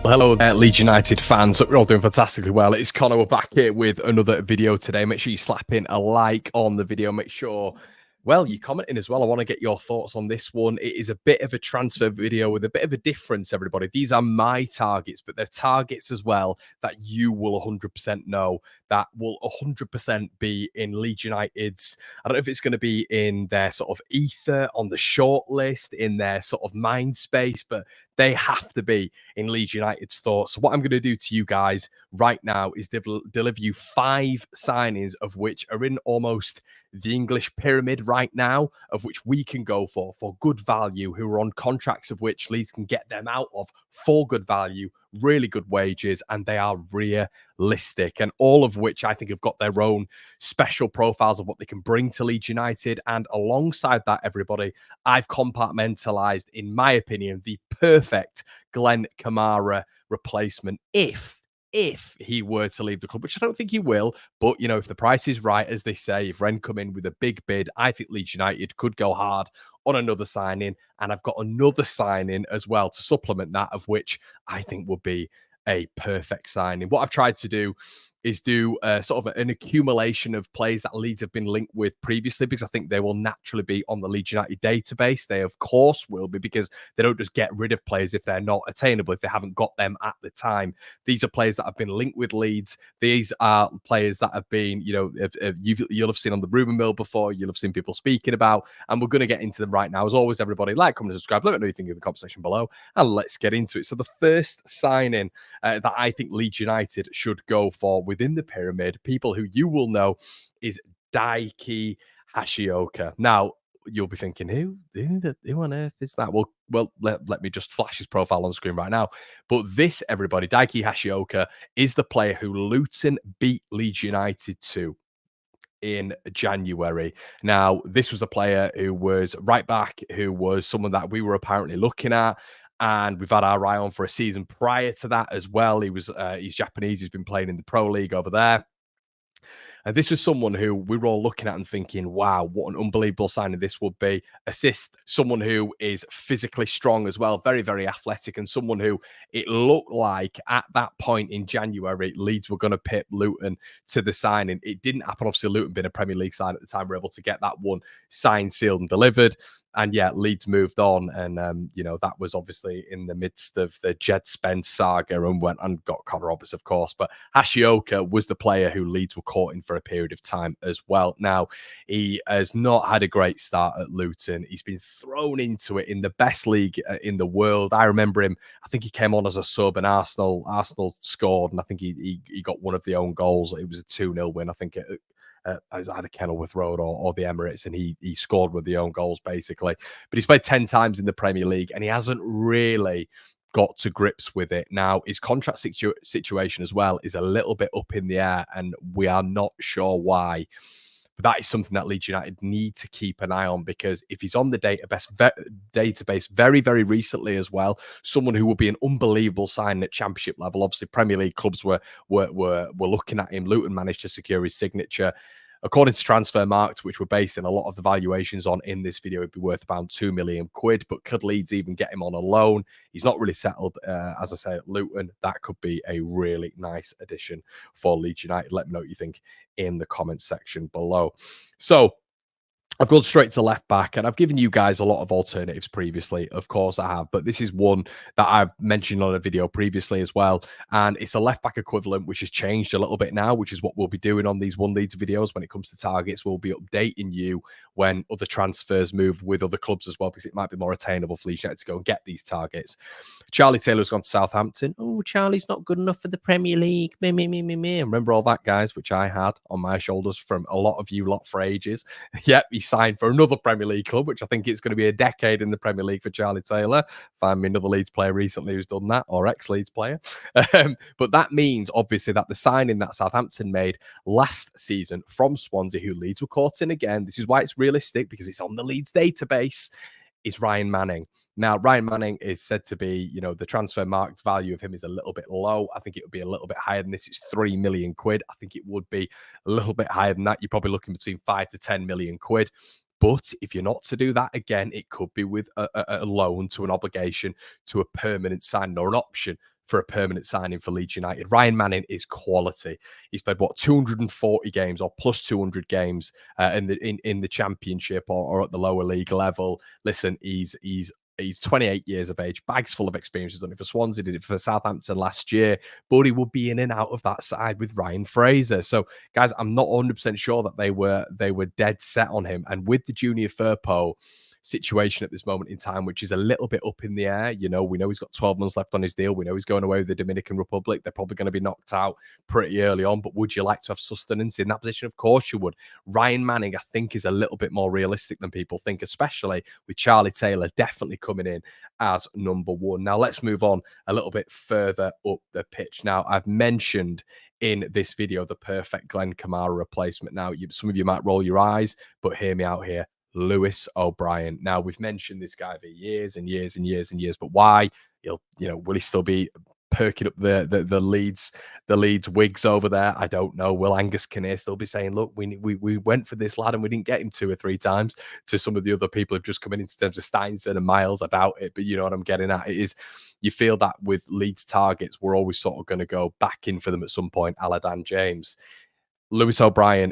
Well, hello there, Leeds United fans. Hope you're all doing fantastically well. It's Connor. We're back here with another video today. Make sure you slap in a like on the video. Make sure, well, you're commenting as well. I want to get your thoughts on this one. It is a bit of a transfer video with a bit of a difference, everybody. These are my targets, but they're targets as well that you will 100% know, that will 100% be in Leeds United's. I don't know if it's going to be in their sort of ether, on the short list, in their sort of mind space, but they have to be in Leeds United's thoughts. So what I'm going to do to you guys right now is deliver you 5 signings of which are in almost the English pyramid right now, of which we can go for good value, who are on contracts of which Leeds can get them out of for good value, really good wages, and they are realistic, and all of which I think have got their own special profiles of what they can bring to Leeds United. And alongside that, everybody, I've compartmentalized, in my opinion, the perfect Glen Kamara replacement if he were to leave the club, which I don't think he will. But, you know, if the price is right, as they say, if Ren come in with a big bid, I think Leeds United could go hard on another signing. And I've got another signing as well to supplement that, of which I think will be a perfect signing. What I've tried to do is do sort of an accumulation of players that Leeds have been linked with previously, because I think they will naturally be on the Leeds United database. They, of course, will be, because they don't just get rid of players if they're not attainable, if they haven't got them at the time. These are players that have been linked with Leeds. These are players that have been, you know, you'll have seen on the rumour mill before, you'll have seen people speaking about, and we're going to get into them right now. As always, everybody, like, comment, subscribe, let me know what you think in the comment section below, and let's get into it. So the first signing that I think Leeds United should go for within the pyramid, people who you will know, is Daiki Hashioka. Now, you'll be thinking, who on earth is that? Well, let me just flash his profile on screen right now. But this, everybody, Daiki Hashioka is the player who Luton beat Leeds United to in January. Now, this was a player who was right back, who was someone that we were apparently looking at, and we've had our eye on for a season prior to that as well. He was he's Japanese. He's been playing in the Pro League over there. And this was someone who we were all looking at and thinking, wow, what an unbelievable signing this would be. Assist, someone who is physically strong as well, very, very athletic, and someone who it looked like at that point in January, Leeds were going to pip Luton to the signing. It didn't happen. Obviously, Luton being a Premier League side at the time, were able to get that one signed, sealed, and delivered. And yeah, Leeds moved on, and you know, that was obviously in the midst of the Jed Spence saga, and went and got Connor Roberts, of course. But Hashioka was the player who Leeds were courting for a period of time as well. Now, he has not had a great start at Luton. He's been thrown into it in the best league in the world. I remember him. I think he came on as a sub, and Arsenal scored, and I think he got one of the own goals. It was a 2-0 win. I think I was either Kenilworth Road or the Emirates, and he scored with the own goals, basically. But he's played 10 times in the Premier League, and he hasn't really got to grips with it. Now, his contract situation as well is a little bit up in the air, and we are not sure why. But that is something that Leeds United need to keep an eye on, because if he's on the database very, very recently as well, someone who will be an unbelievable sign at Championship level. Obviously, Premier League clubs were looking at him. Luton managed to secure his signature. According to Transfermarkt, which we're basing a lot of the valuations on in this video, it'd be worth about £2 million. But could Leeds even get him on a loan? He's not really settled, as I say, at Luton. That could be a really nice addition for Leeds United. Let me know what you think in the comment section below. So I've gone straight to left back, and I've given you guys a lot of alternatives previously. Of course I have, but this is one that I've mentioned on a video previously as well. And it's a left back equivalent, which has changed a little bit now, which is what we'll be doing on these One Leeds videos when it comes to targets. We'll be updating you when other transfers move with other clubs as well, because it might be more attainable for Leeds United to go and get these targets. Charlie Taylor's gone to Southampton. Oh, Charlie's not good enough for the Premier League. Me. Remember all that, guys, which I had on my shoulders from a lot of you lot for ages. Yep, he's signed for another Premier League club, which I think it's going to be a decade in the Premier League for Charlie Taylor. Find me another Leeds player recently who's done that, or ex-Leeds player. But that means, obviously, that the signing that Southampton made last season from Swansea, who Leeds were caught in again, this is why it's realistic, because it's on the Leeds database, is Ryan Manning. Now, Ryan Manning is said to be, you know, the Transfermarkt value of him is a little bit low. I think it would be a little bit higher than this. It's £3 million. I think it would be a little bit higher than that. You're probably looking between 5 to 10 million quid. But if you're not to do that again, it could be with a loan to an obligation to a permanent sign or an option for a permanent signing for Leeds United. Ryan Manning is quality. He's played, what, 240 games or plus 200 games in the Championship or at the lower league level. Listen, he's 28 years of age, bags full of experience. He's done it for Swansea, did it for Southampton last year, but he will be in and out of that side with Ryan Fraser. So, guys, I'm not 100% sure that they were dead set on him. And with the Junior Firpo situation at this moment in time, which is a little bit up in the air. You know, we know he's got 12 months left on his deal. We know he's going away with the Dominican Republic. They're probably going to be knocked out pretty early on, but would you like to have sustenance in that position? Of course you would. Ryan Manning, I think, is a little bit more realistic than people think, especially with Charlie Taylor definitely coming in as number one. Now, let's move on a little bit further up the pitch. Now, I've mentioned in this video the perfect Glen Kamara replacement. Now, some of you might roll your eyes, but hear me out here. Lewis O'Brien. Now, we've mentioned this guy for years and years and years and years, but why? Will he still be perking up the Leeds wigs over there? I don't know. Will Angus Kinnear still be saying, look, we went for this lad and we didn't get him 2 or 3 times, to some of the other people who've just come in terms of Steinson and Miles? I doubt it, but you know what I'm getting at. It is, you feel that with Leeds targets, we're always sort of going to go back in for them at some point, a la Dan James. Lewis O'Brien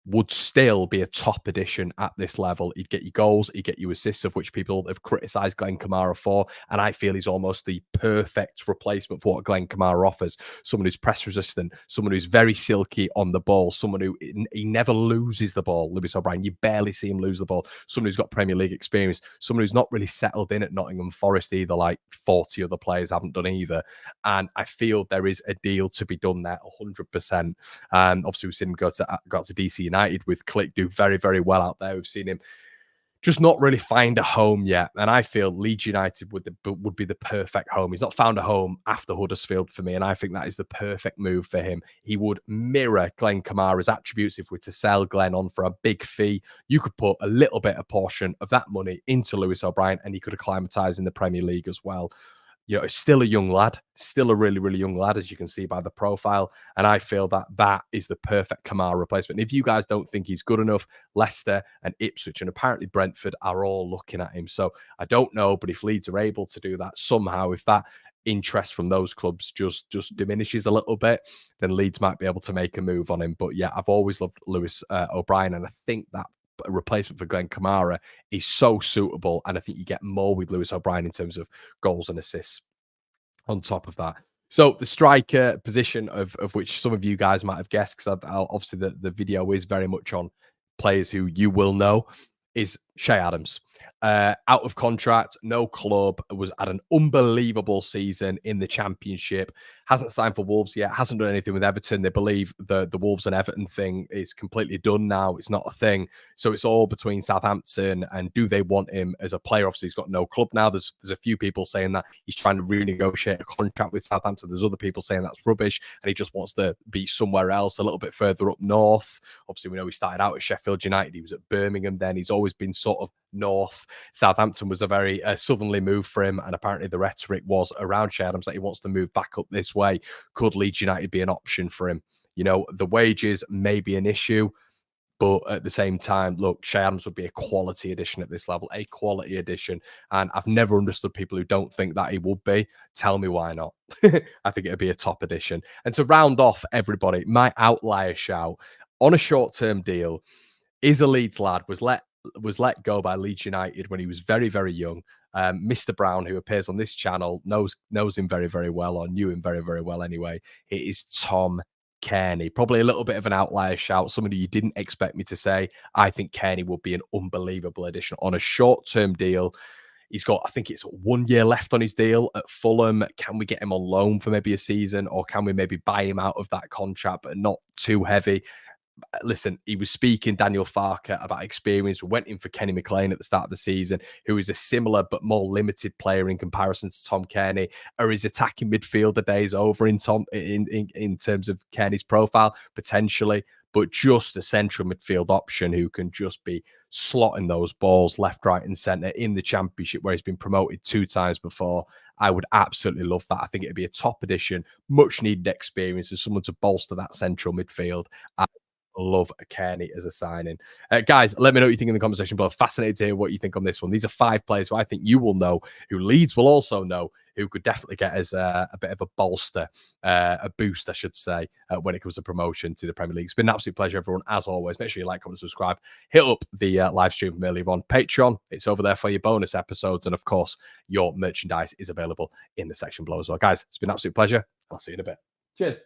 would still be a top addition at this level. He'd get you goals, he'd get you assists, of which people have criticised Glen Kamara for. And I feel he's almost the perfect replacement for what Glen Kamara offers. Someone who's press resistant, someone who's very silky on the ball, someone who he never loses the ball. Lewis O'Brien, you barely see him lose the ball. Someone who's got Premier League experience, someone who's not really settled in at Nottingham Forest either, like 40 other players haven't done either. And I feel there is a deal to be done there, 100%. Obviously, we've seen him go to DC United with Click, do very, very well out there. We've seen him just not really find a home yet. And I feel Leeds United would be the perfect home. He's not found a home after Huddersfield for me, and I think that is the perfect move for him. He would mirror Glen Kamara's attributes. If we're to sell Glen on for a big fee, you could put a little bit of portion of that money into Lewis O'Brien, and he could acclimatise in the Premier League as well. You know, still a young lad, still a really, really young lad, as you can see by the profile. And I feel that that is the perfect Kamara replacement. And if you guys don't think he's good enough, Leicester and Ipswich and apparently Brentford are all looking at him. So I don't know, but if Leeds are able to do that somehow, if that interest from those clubs just diminishes a little bit, then Leeds might be able to make a move on him. But yeah, I've always loved Lewis O'Brien, and I think that a replacement for Glen Kamara is so suitable, and I think you get more with Lewis O'Brien in terms of goals and assists on top of that. So the striker position, of which some of you guys might have guessed, because obviously the video is very much on players who you will know, is Che Adams. Out of contract, no club, was at an unbelievable season in the Championship, hasn't signed for Wolves yet, hasn't done anything with Everton. They believe the Wolves and Everton thing is completely done now. It's not a thing. So it's all between Southampton and do they want him as a player? Obviously, he's got no club now. There's a few people saying that he's trying to renegotiate a contract with Southampton. There's other people saying that's rubbish and he just wants to be somewhere else, a little bit further up north. Obviously, we know he started out at Sheffield United. He was at Birmingham then. He's always been sort of north. Southampton was a very southerly move for him, and apparently the rhetoric was around Che Adams that he wants to move back up this way. Could Leeds United be an option for him? You know, the wages may be an issue, but at the same time, look, Che Adams would be a quality addition at this level, a quality addition. And I've never understood people who don't think that he would be. Tell me why not. I think it'd be a top addition. And to round off everybody, my outlier shout on a short-term deal is a Leeds lad, was let go by Leeds United when he was very, very young. Mr. Brown, who appears on this channel, knows him very, very well, or knew him very, very well anyway. It is Tom Cairney. Probably a little bit of an outlier shout, somebody you didn't expect me to say. I think Cairney will be an unbelievable addition on a short-term deal. He's got, I think it's 1 year left on his deal at Fulham. Can we get him on loan for maybe a season, or can we maybe buy him out of that contract, but not too heavy? Listen, he was speaking, Daniel Farke, about experience. We went in for Kenny McLean at the start of the season, who is a similar but more limited player in comparison to Tom Cairney. Are his attacking midfielder days over in terms of Cairney's profile? Potentially, but just a central midfield option who can just be slotting those balls left, right, and centre in the Championship, where he's been promoted 2 times before. I would absolutely love that. I think it'd be a top addition, much needed experience as someone to bolster that central midfield. love Kearney as a signing. Guys, let me know what you think in the conversation below. Fascinated to hear what you think on this one. These are 5 players who I think you will know, who Leeds will also know, who could definitely get as a bit of a bolster, a boost, I should say, when it comes to promotion to the Premier League. It's been an absolute pleasure, everyone. As always, make sure you like, comment, subscribe. Hit up the live stream from earlier on Patreon. It's over there for your bonus episodes. And of course, your merchandise is available in the section below as well. Guys, it's been an absolute pleasure. I'll see you in a bit. Cheers.